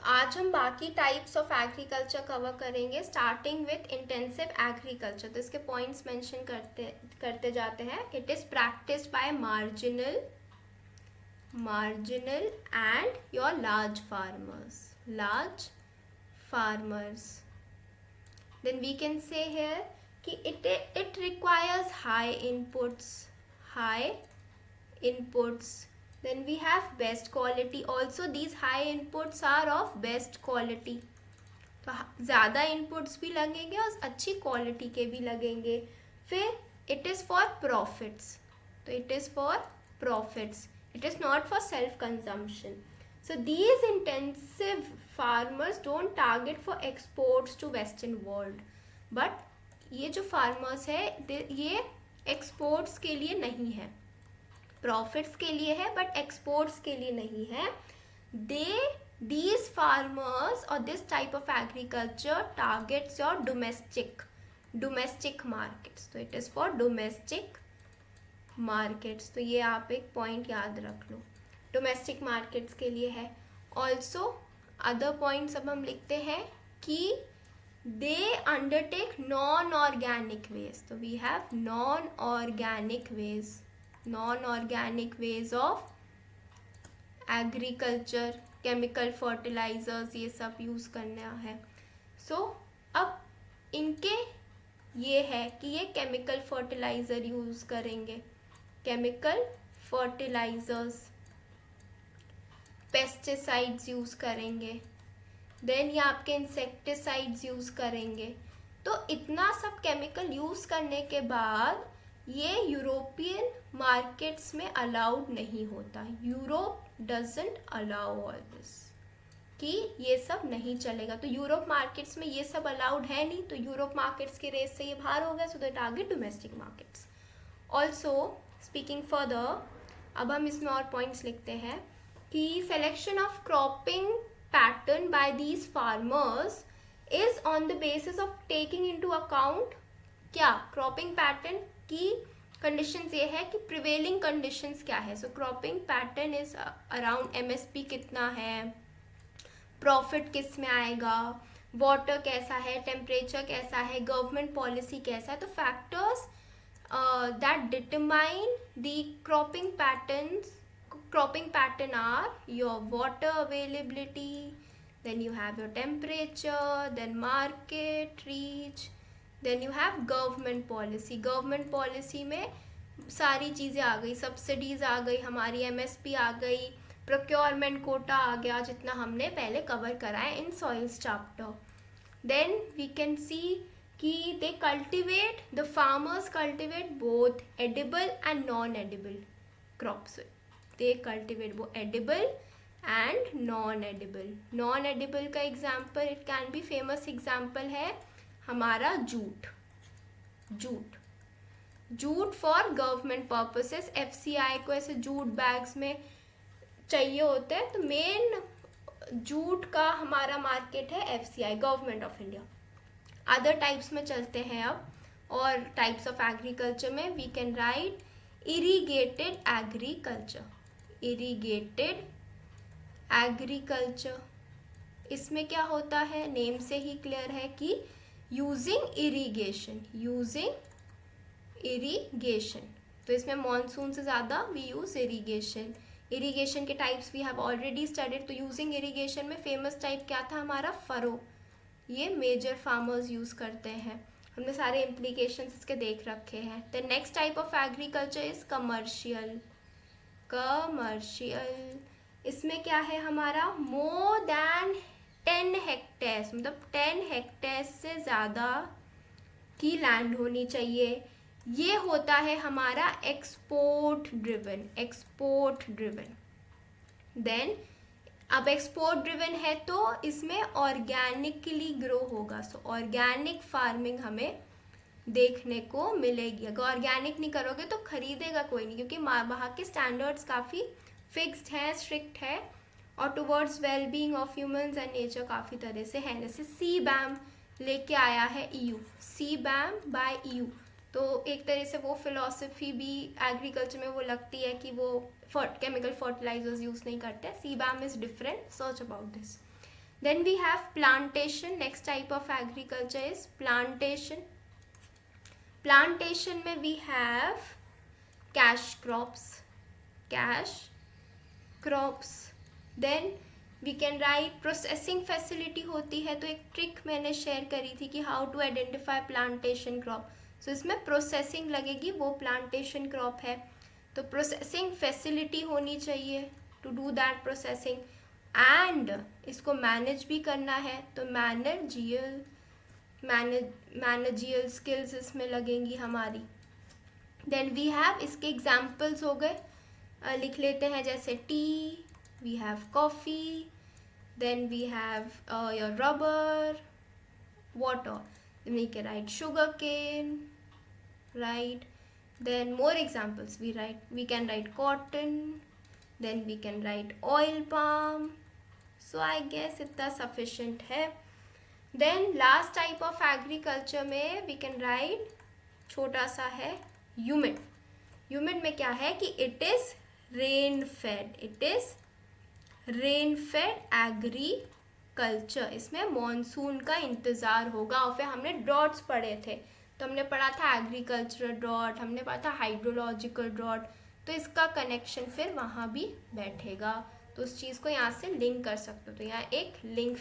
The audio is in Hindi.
आज हम बाकी टाइप्स ऑफ एग्रीकल्चर कवर करेंगे, स्टार्टिंग विथ इंटेंसिव एग्रीकल्चर। तो इसके पॉइंट्स मेंशन करते करते जाते हैं। It is practised by marginal and your large farmers. Then we can say here कि it requires high inputs. Then we have best quality. Also these high inputs are of best quality. तो ज़्यादा inputs भी लगेंगे और अच्छी क्वालिटी के भी लगेंगे. फिर it is for profits. तो it is for profits. It is not for self consumption. So these intensive farmers don't target for exports to western world. But ये जो farmers है ये exports के लिए नहीं है, प्रॉफिट्स के लिए है, बट एक्सपोर्ट्स के लिए नहीं है. दीज फार्मर्स और this type of agriculture targets your domestic markets. तो it is for domestic markets. तो ये आप एक पॉइंट याद रख लो, डोमेस्टिक मार्केट्स के लिए है. ऑल्सो अदर पॉइंट्स अब हम लिखते हैं कि they undertake non organic ways. तो we have non organic ways of agriculture, chemical fertilizers ये सब यूज़ करना है. सो अब इनके ये है कि ये केमिकल फर्टिलाइज़र यूज़ करेंगे, केमिकल फर्टिलाइजर्स, पेस्टिसाइड्स यूज़ करेंगे. देन ये आपके इंसेक्टिसाइड्स यूज़ करेंगे. तो इतना सब केमिकल यूज़ करने के बाद ये यूरोपियन मार्केट्स में अलाउड नहीं होता. Europe doesn't allow all this, कि ये सब नहीं चलेगा. तो यूरोप मार्केट्स में ये सब अलाउड है नहीं, तो यूरोप मार्केट्स के रेस से ये बाहर हो गया. So they target domestic markets. Also speaking further, अब हम इसमें और पॉइंट्स लिखते हैं कि selection of cropping pattern by these farmers is on the basis of taking into account. क्या क्रॉपिंग पैटर्न की कंडीशंस ये है कि प्रिवेलिंग कंडीशंस क्या है. So cropping pattern is around MSP कितना है, प्रॉफिट किस में आएगा, वाटर कैसा है, टेम्परेचर कैसा है, गवर्नमेंट पॉलिसी कैसा है. तो factors that determine the cropping pattern are your water availability, then you have your temperature, then market reach, then you have government policy. Government policy में सारी चीज़ें आ गई, सब्सिडीज़ आ गई, हमारी एमएसपी आ गई, प्रोक्योरमेंट कोटा आ गया, जितना हमने पहले कवर करा है in soils chapter. Then we can see कि the farmers cultivate both edible and non edible crops. They cultivate वो एडिबल एंड नॉन एडिबल का example, it can be famous example है हमारा jute for government purposes. FCI को ऐसे जूट बैग्स में चाहिए होते हैं, तो मेन जूट का हमारा मार्केट है FCI, government of India. Other types में चलते हैं अब, और टाइप्स ऑफ एग्रीकल्चर में we can write irrigated agriculture. इसमें क्या होता है, नेम से ही क्लियर है कि यूजिंग इरीगेशन. तो इसमें मॉनसून से ज़्यादा वी यूज़ इरीगेशन के types we have already studied. तो यूजिंग इरीगेशन में फेमस टाइप क्या था हमारा, फरो. ये मेजर फार्मर्स यूज़ करते हैं, हमने सारे इम्प्लीकेशंस इसके देख रखे हैं. The next type of agriculture is commercial. इसमें क्या है हमारा, मोर देन 10 हेक्टेयर्स, मतलब 10 हेक्टेयर्स से ज़्यादा की लैंड होनी चाहिए. ये होता है हमारा एक्सपोर्ट ड्रिवन. देन अब एक्सपोर्ट ड्रिवन है तो इसमें ऑर्गेनिकली ग्रो होगा. सो ऑर्गेनिक फार्मिंग हमें देखने को मिलेगी. अगर ऑर्गेनिक नहीं करोगे तो खरीदेगा कोई नहीं, क्योंकि वहाँ के स्टैंडर्ड्स काफ़ी फिक्स्ड हैं, स्ट्रिक्ट है, और towards wellbeing of humans and nature काफ़ी तरह से हैं. जैसे CBAM लेके आया है EU, CBAM बाय EU. तो एक तरह से वो फिलॉसफी भी एग्रीकल्चर में वो लगती है कि वो केमिकल फर्टिलाइजर्स यूज़ नहीं करते. CBAM is different, search about this. Then we have plantation. Next type of agriculture is plantation. Plantation में we have cash crops. Then we can write processing facility होती है, तो एक ट्रिक मैंने शेयर करी थी कि how to identify plantation crop. So इसमें processing लगेगी, वो plantation crop है, तो processing facility होनी चाहिए to do that processing. And इसको manage भी करना है, तो managerial skills इसमें लगेंगी हमारी. Then we have, इसके examples हो गए, लिख लेते हैं, जैसे tea, we have coffee, then we have your rubber, water, then we can write sugar cane, right? Then more examples, we can write cotton, then we can write oil palm. So I guess इतना sufficient है. Then last type of agriculture में we can write, छोटा सा है, humid. Humid में क्या है कि it is rain fed agriculture. इसमें मॉनसून का इंतज़ार होगा. और फिर हमने ड्रॉट्स पढ़े थे, तो हमने पढ़ा था एग्रीकल्चरल ड्रॉट, हमने पढ़ा था हाइड्रोलॉजिकल ड्रॉट, तो इसका कनेक्शन फिर वहाँ भी बैठेगा. तो उस चीज़ को यहाँ से लिंक कर सकते हो, तो यहाँ एक लिंक